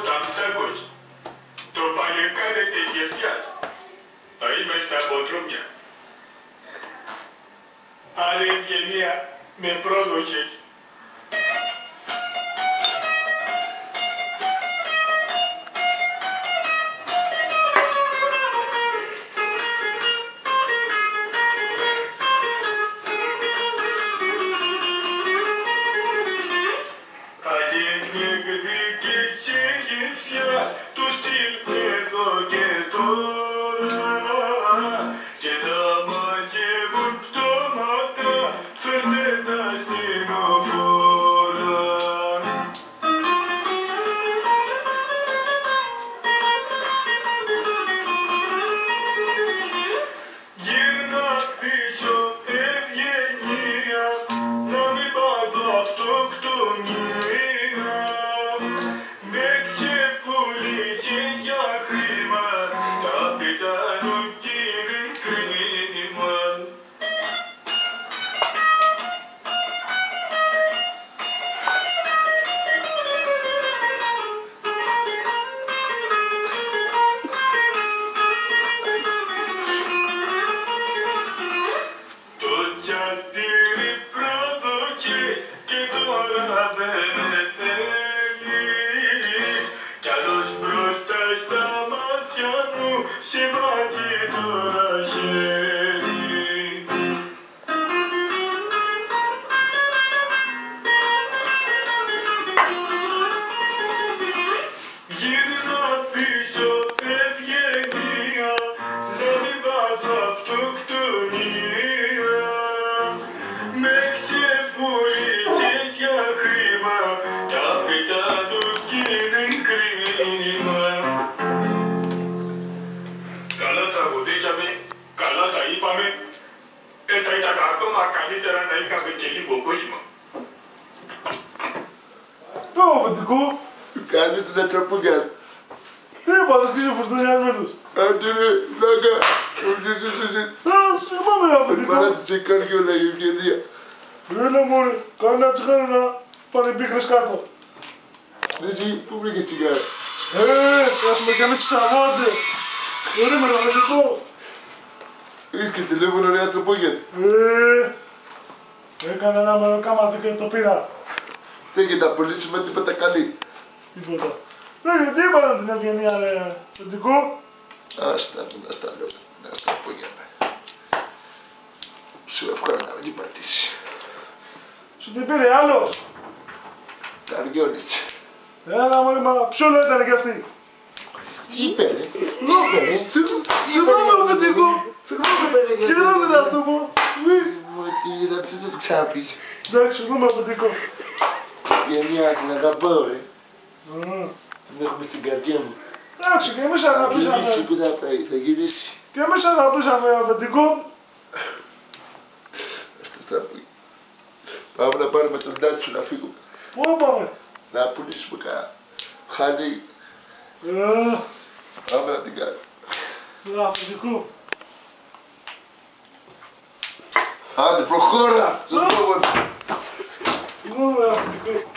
Ταμψάκος, το παλικάρι της Γεφιάς. Θα είμαι στα ποτρούμια. Άλλη ευγενία με πρόδωσες. Καλά τραγουδήσαμε, καλά τα είπαμε, θα ήταν ακόμα καλύτερα να είχαμε και λίγο κόσμο. Το αφεντικό. Κάνεις την ατραπούλια. Τι είπατε και είσαι φορτωνιασμένος. Άντε ρε, λάκα. Συγγνώμη ρε αφεντικό. Παρά της έκανε και όλα η ευγενία. Έλα μωρέ, κάνε ένα τσιγάρο να πάνε πίκρες κάτω. Εσύ, πού βρήκες τσιγάρο. Έχουμε κι εμείς τις αβάντε. Περίμενε αφεντικό. Είσαι και τηλέφωνο ρε αστροπόγια. Έκανα ένα μεροκάματο και το πήρα. Δεν και τα πολύσιμα τίποτα καλή. Τίποτα. Τι είπατε την ευγενία ρε αφεντικό. Άστα μου να στα λέω, να στα πω για μένα. Σου εύχομαι να μην την πατήσει. Σου την πήρε άλλος. Τα αργιώνεις. Έλα μωρέ, μα ψόλο ήταν κι αυτή. Τι είπε ρε, τι είπε ρε. Συγγνώμη αφεντικό. Συγγνώμη, χαίρομαι να σου το πω. Μου τι είδα, ποιος θα το ξαναπείς. Εντάξει, συγγνώμη αφεντικό. Γενιά, την αγαπάω ρε. Την έχουμε στην καρδιά μου. Εντάξει, και εμείς Θα αγαπήσαμε. γυρίσει, πού θα πάει, θα γυρίσει. Και εμείς αγαπήσαμε αφεντικό. Στο στραπούλι. Πάμε να πάρουμε τον Τάτσο να φύγουμε. Πού πάμε. Να πουλήσουμε κανένα χανί. Πάμε να την κάνουμε. Αφεντικό. Άντε προχώρα! Στον τόπο. Συγγνώμη αφεντικό.